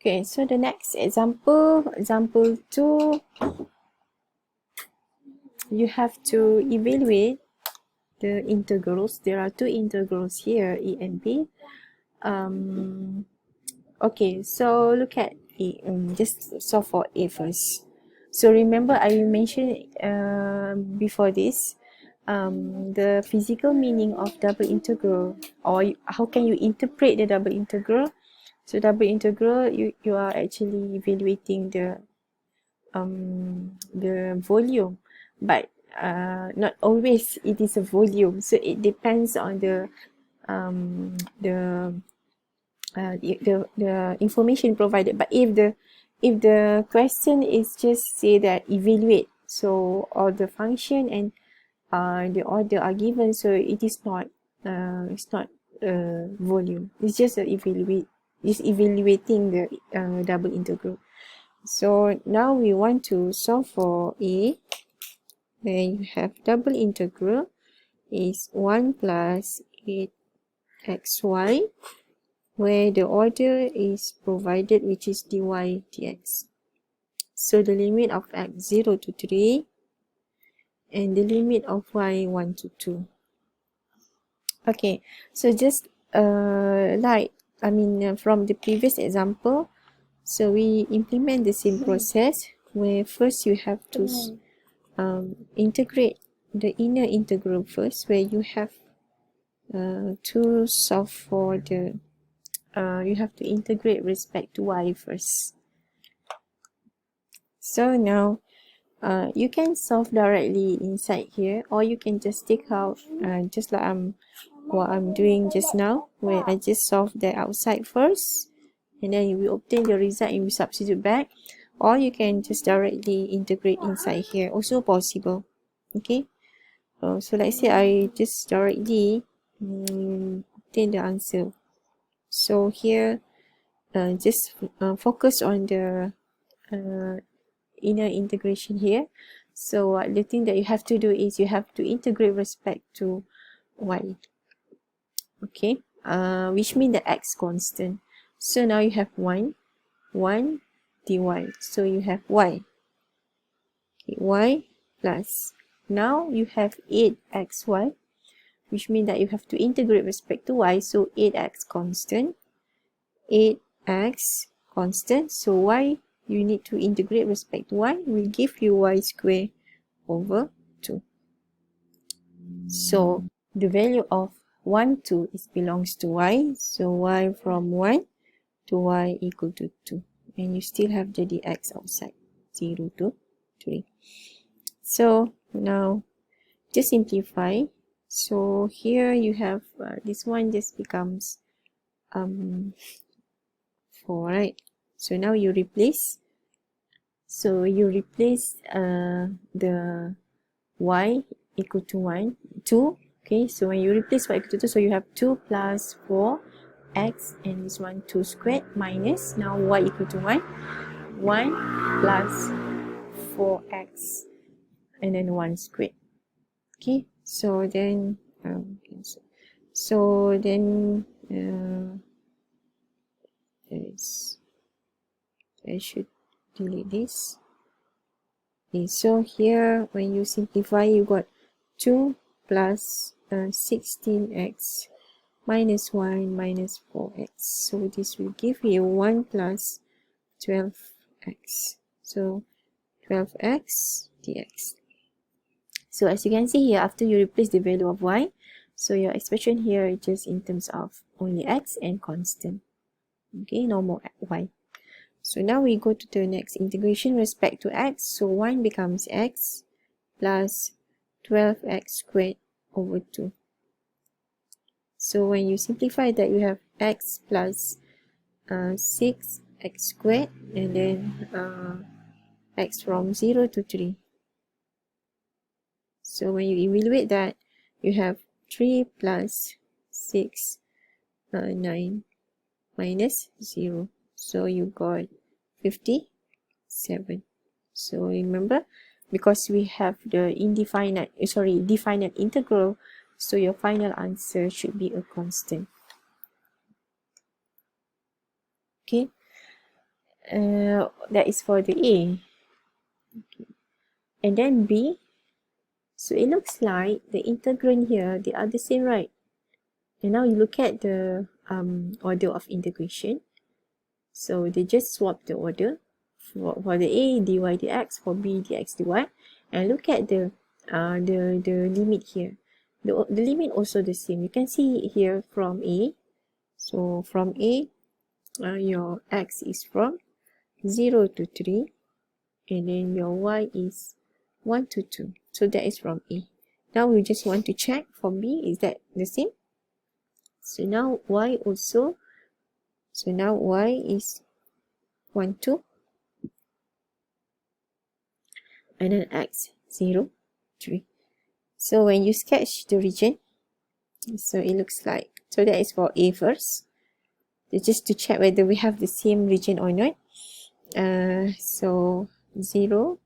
Okay, so the next example 2, you have to evaluate the integrals. There are two integrals here, a and b. Okay, so look at a. Just solve for a first. So remember, I mentioned before this, the physical meaning of double integral, or how can you interpret the double integral. So double integral, you are actually evaluating the volume, but not always it is a volume. So it depends on the information provided. But if the question is just say that evaluate, so all the function and the order are given, so it is not volume. It's just evaluating the double integral. So now we want to solve for a, where you have double integral is 1 plus 8xy, where the order is provided, which is dy dx. So the limit of x 0 to 3 and the limit of y 1 to 2. Okay, so just from the previous example, so we implement the same process, where first you have to integrate the inner integral first, where you have to solve for the you have to integrate respect to y first. So now you can solve directly inside here, or you can just take out just like what I'm doing just now, where I just solve the outside first and then you will obtain the result and you substitute back, or you can just directly integrate inside here, also possible. Okay, so let's say I just directly obtain the answer. So here just focus on the inner integration here. So the thing that you have to do is you have to integrate respect to y. Okay, which means the x constant. So now you have 1 dy. So you have y. Okay, y plus. Now you have 8xy, which means that you have to integrate respect to y. So 8x constant. 8x constant. So y, you need to integrate respect to y, will give you y squared over 2. So the value of 1, 2 is belongs to y. So y from 1 to y equal to 2. And you still have the dx outside, 0 to 3. So now just simplify. So here you have this one just becomes 4, right? So now you replace. So you replace the y equal to 2. Okay, so when you replace y equal to 2, so you have 2 plus 4x and this one 2 squared minus, now y equal to 1 plus 4x and then 1 squared. Okay, so then I should delete this. Okay, so here when you simplify, you got 2 plus 16x minus 1 minus 4x. So this will give you 1 plus 12x. So 12x dx. So as you can see here, after you replace the value of y, so your expression here is just in terms of only x and constant. Okay, no more y. So now we go to the next integration respect to x. So 1 becomes x plus 12x squared over 2. So when you simplify that, you have x plus 6x squared and then x from 0 to 3. So when you evaluate that, you have 3 plus 6, 9 minus 0. So you got 57. So remember, because we have the definite integral, so your final answer should be a constant. Okay. That is for the A. Okay. And then B. So it looks like the integrand here, they are the same, right? And now you look at the order of integration. So they just swap the order. For the A, dy dx, for B, dx dy. And look at the limit here. The limit also the same. You can see here from A. So from A, your x is from 0 to 3. And then your y is 1 to 2. So that is from A. Now we just want to check for B, is that the same? So now y also. So now y is 1, 2. And then x 0, 3. So when you sketch the region, so it looks like, so that is for A first. Just to check whether we have the same region or not. So 0.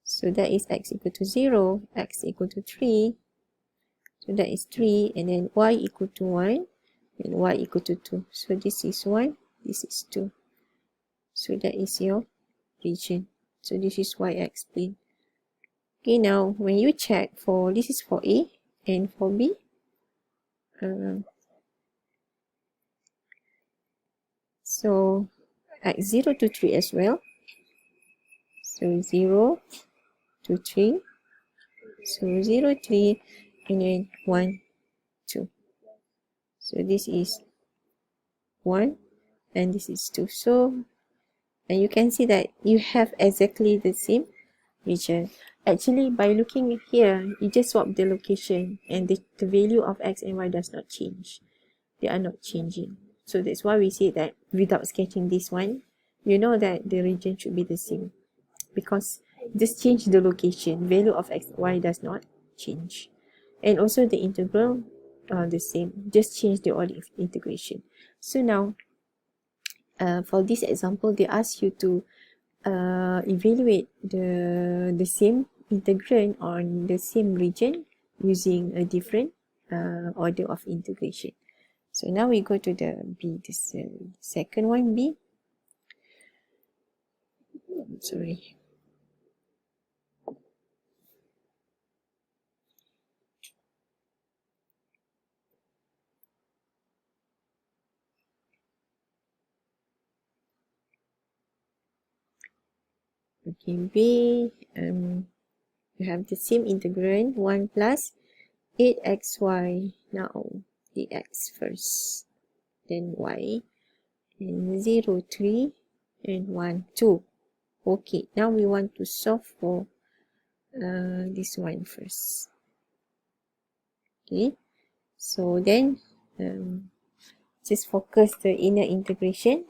So that is x equal to 0, x equal to 3. So that is 3, and then y equal to 1, and y equal to 2. So this is 1, this is 2. So that is your region. So this is y-x plane. Okay, now when you check for, this is for A and for B. So at 0 to 3 as well. So 0 to 3. So 0, 3, and then 1, 2. So this is 1, and this is 2. So, and you can see that you have exactly the same region. Actually, by looking here, you just swap the location, and the value of x and y does not change. They are not changing. So that's why we say that without sketching this one, you know that the region should be the same. Because just change the location, value of x, y does not change. And also the integral are the same, just change the order of integration. So now, for this example, they ask you to evaluate the same integrand on the same region using a different order of integration. So now we go to the B, this second one, B. Sorry. Okay, B, you have the same integrand, 1 plus 8xy. Now the x first, then y, and 0, 3, and 1, 2. Okay, now we want to solve for this one first. Okay, so then just focus the inner integration.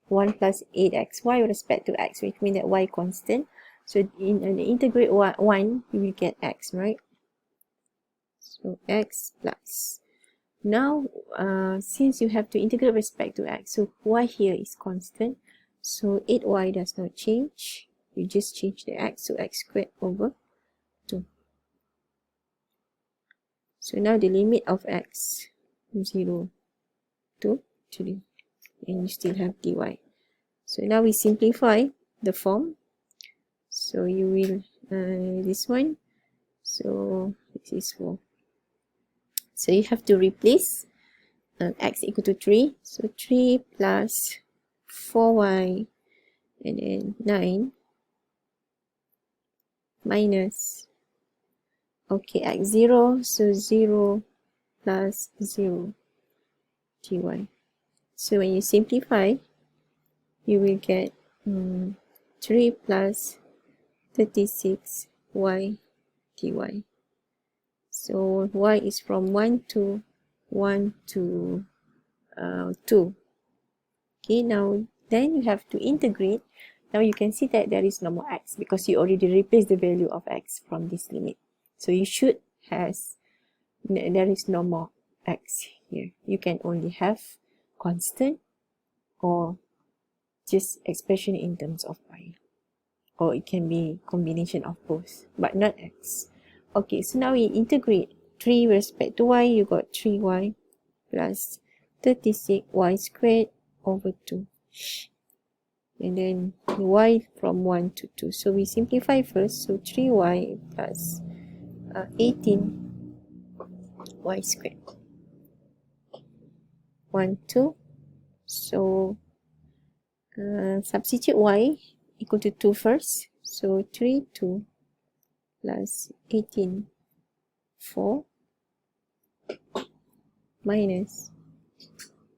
1 plus 8xy with respect to x, which means that y constant. So in the integrate 1, you will get x, right? So x plus. Now, since you have to integrate respect to x, so y here is constant. So 8y does not change. You just change the x, so x squared over 2. So now the limit of x, 0 to 3. And you still have dy. So now we simplify the form. So you will, this one. So this is 4. So you have to replace x equal to 3. So 3 plus 4y and then 9 minus, okay, x 0. So 0 plus 0 dy. So when you simplify, you will get 3 plus 36y dy. So y is from 1 to 2. Okay, now then you have to integrate. Now you can see that there is no more x because you already replaced the value of x from this limit. So you should there is no more x here. You can only have constant or just expression in terms of y. Or it can be combination of both, but not x. Okay, so now we integrate 3 with respect to y. You got 3y plus 36y squared over 2. and then y from 1 to 2. So we simplify first. So 3y plus 18y squared. 1, 2. So substitute y equal to 2 first. So 3, 2 plus 18, 4 minus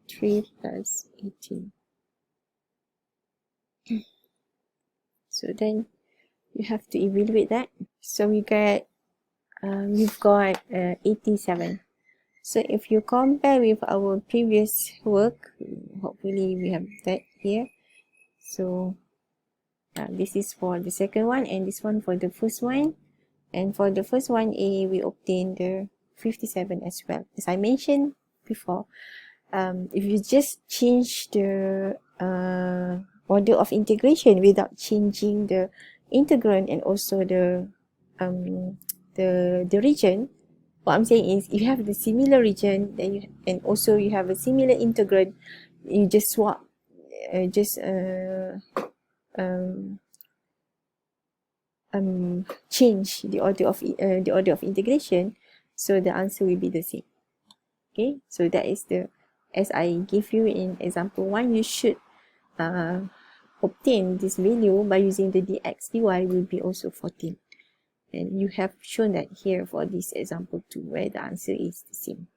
3 plus 18. So then you have to evaluate that. So we get we've got 87. So if you compare with our previous work, hopefully we have that here. So this is for the second one, and this one for the first one. And for the first one A, we obtained the 57 as well. As I mentioned before, if you just change the order of integration without changing the integrand and also the region, what I'm saying is if you have the similar region, then you and also you have a similar integrand, you just swap, change the order of integration, so the answer will be the same. Okay, so that is the, as I give you in example 1, you should obtain this value by using the dx dy will be also 14. And you have shown that here for this example 2, where the answer is the same.